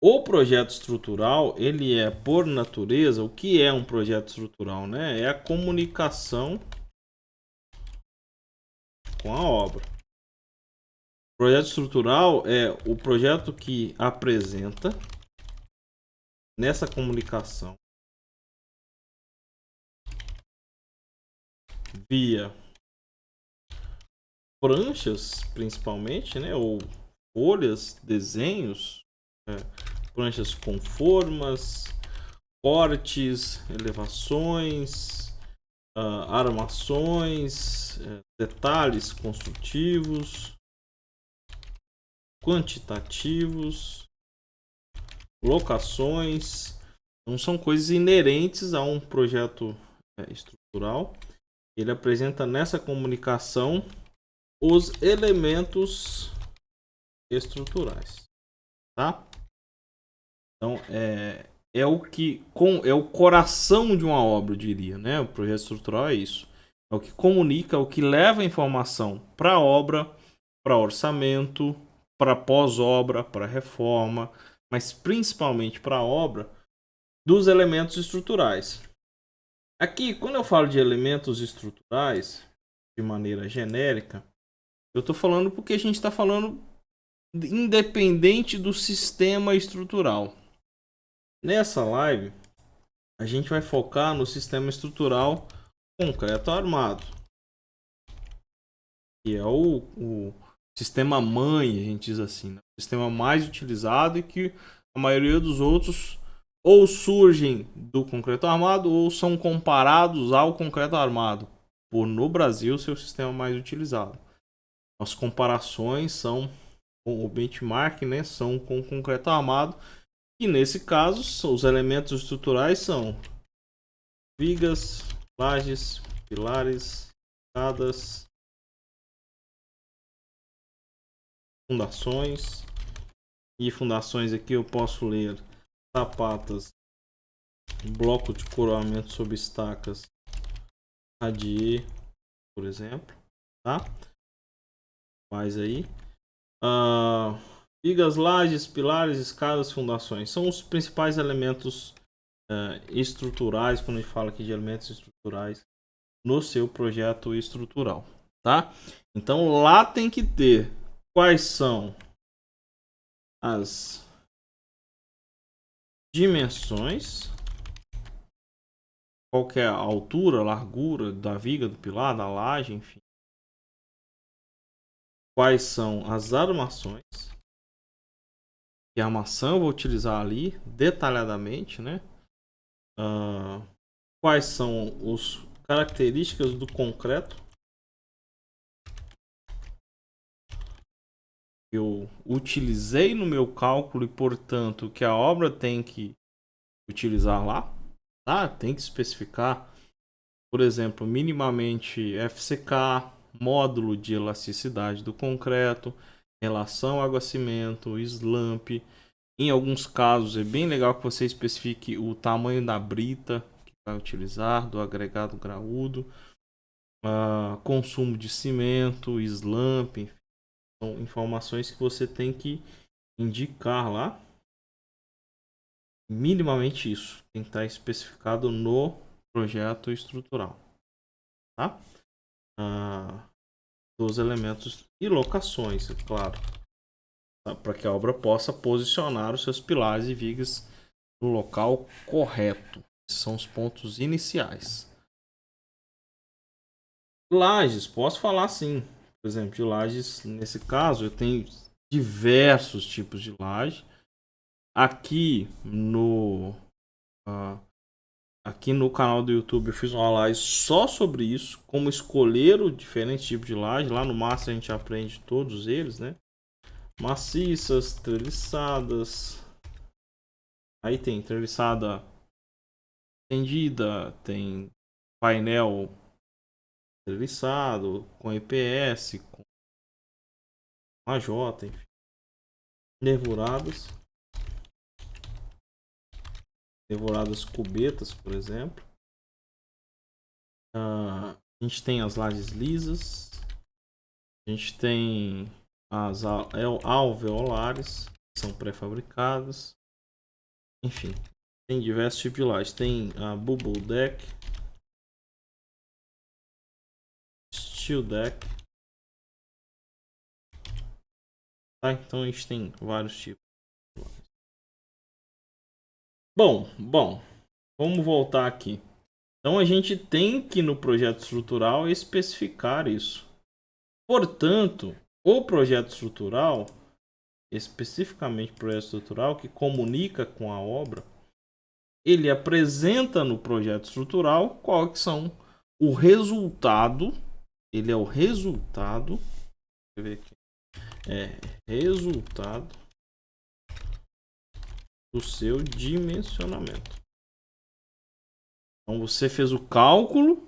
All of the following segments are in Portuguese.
O projeto estrutural, ele é, por natureza, o que é um projeto estrutural, né? É a comunicação com a obra. O projeto estrutural é o projeto que apresenta nessa comunicação via pranchas, principalmente, né? Ou folhas, desenhos, pranchas com formas, cortes, elevações, armações, detalhes construtivos, quantitativos, locações. Não são coisas inerentes a um projeto estrutural. Ele apresenta nessa comunicação os elementos estruturais, tá? Então é o que é o coração de uma obra, eu diria, né? O projeto estrutural é isso. É o que comunica, é o que leva a informação para a obra, para orçamento, para pós-obra, para reforma, mas principalmente para a obra dos elementos estruturais. Aqui, quando eu falo de elementos estruturais, de maneira genérica, eu estou falando porque a gente está falando independente do sistema estrutural. Nessa live, a gente vai focar no sistema estrutural concreto armado, que é o sistema mãe, a gente diz assim, né? O sistema mais utilizado e que a maioria dos outros ou surgem do concreto armado ou são comparados ao concreto armado, por no Brasil ser o sistema mais utilizado. As comparações são com o benchmark, né, são com o concreto armado, e nesse caso os elementos estruturais são vigas, lajes, pilares, escadas, fundações. E fundações aqui eu posso ler sapatas, bloco de coroamento sob estacas, radier, por exemplo, tá? Faz aí. Vigas, lajes, pilares, escadas, fundações são os principais elementos estruturais, quando a gente fala aqui de elementos estruturais no seu projeto estrutural, tá? Então lá tem que ter quais são as dimensões, qual que é a altura, a largura da viga, do pilar, da laje, enfim. Quais são as armações, que a armação eu vou utilizar ali detalhadamente, né? Quais são as características do concreto que eu utilizei no meu cálculo e, portanto, que a obra tem que utilizar lá, tá? Tem que especificar, por exemplo, minimamente FCK, módulo de elasticidade do concreto, relação água-cimento, slump. Em alguns casos é bem legal que você especifique o tamanho da brita que vai utilizar, do agregado graúdo, consumo de cimento, slump, enfim, são informações que você tem que indicar lá. Minimamente isso tem que estar especificado no projeto estrutural, tá? Dos elementos e locações, é claro, tá? Para que a obra possa posicionar os seus pilares e vigas no local correto. Esses são os pontos iniciais. Lajes, posso falar sim. Por exemplo, de lajes, nesse caso, eu tenho diversos tipos de laje. Aqui no aqui no canal do YouTube eu fiz uma live só sobre isso, como escolher o diferente tipo de laje. Lá no Master a gente aprende todos eles, né? Maciças, treliçadas. Aí tem treliçada estendida, tem painel treliçado com EPS, com AJ, enfim. Nervuradas. Nervuradas cubetas, por exemplo. A gente tem as lajes lisas. A gente tem as alveolares, que são pré-fabricadas. enfim, tem diversos tipos de laje. Tem a bubble deck, steel deck, tá? Então a gente tem vários tipos. Bom, vamos voltar aqui. Então a gente tem que no projeto estrutural especificar isso. Portanto, o projeto estrutural, especificamente o projeto estrutural que comunica com a obra, ele apresenta no projeto estrutural qual que são o resultado. Ele é o resultado. Deixa eu ver aqui. Resultado do seu dimensionamento. Então você fez o cálculo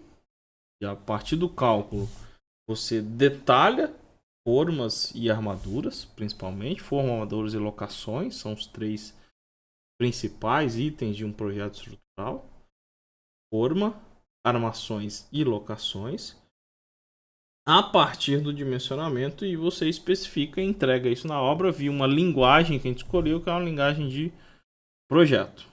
e a partir do cálculo você detalha formas e armaduras, principalmente formas, armaduras e locações, são os três principais itens de um projeto estrutural. Forma, armações e locações. A partir do dimensionamento, e você especifica e entrega isso na obra via uma linguagem que a gente escolheu, que é uma linguagem de projeto.